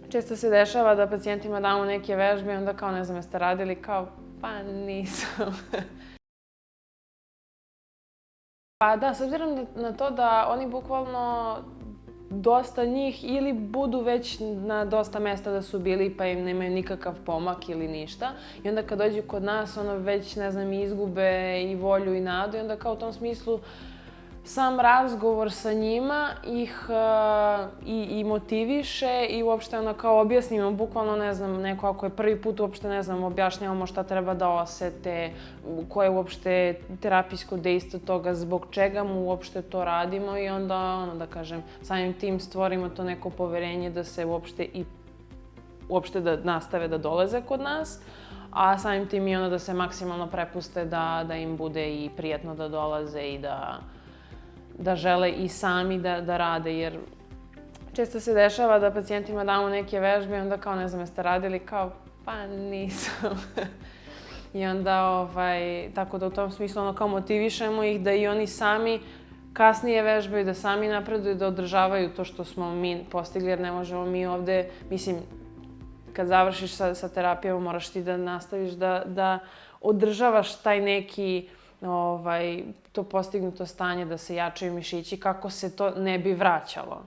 Često se dešava da pacijentima damo neke vežbe i onda kao ne znam jeste radili, kao pa nisam. Pa da, s obzirom na to da oni bukvalno dosta njih ili budu već na dosta mesta da su bili pa im nemaju nikakav pomak ili ništa i onda kad dođu kod nas ono već ne znam izgube i volju i nadu i onda kao u tom smislu sam razgovor sa njima ih i motiviše i uopšte ono kao objasnimo, bukvalno ne znam, neko ako je prvi put uopšte ne znam, objašnjavamo šta treba da osete, koje je uopšte terapijsko dejstvo toga, zbog čega mu uopšte to radimo i onda, ono da kažem, samim tim stvorimo to neko poverenje da se uopšte da nastave da dolaze kod nas, a samim tim i ono da se maksimalno prepuste da im bude i prijatno da dolaze i da žele i sami da rade, jer često se dešava da pacijentima damo neke vežbe i onda kao ne znam jeste radili, kao pa nisam. I onda tako da u tom smislu ono kao motivišemo ih da i oni sami kasnije vežbaju, da sami napreduju, da održavaju to što smo mi postigli, jer ne možemo mi ovde, mislim, kad završiš sa terapijom moraš ti da nastaviš da održavaš taj neki to postignuto stanje, da se jačaju mišići, kako se to ne bi vraćalo.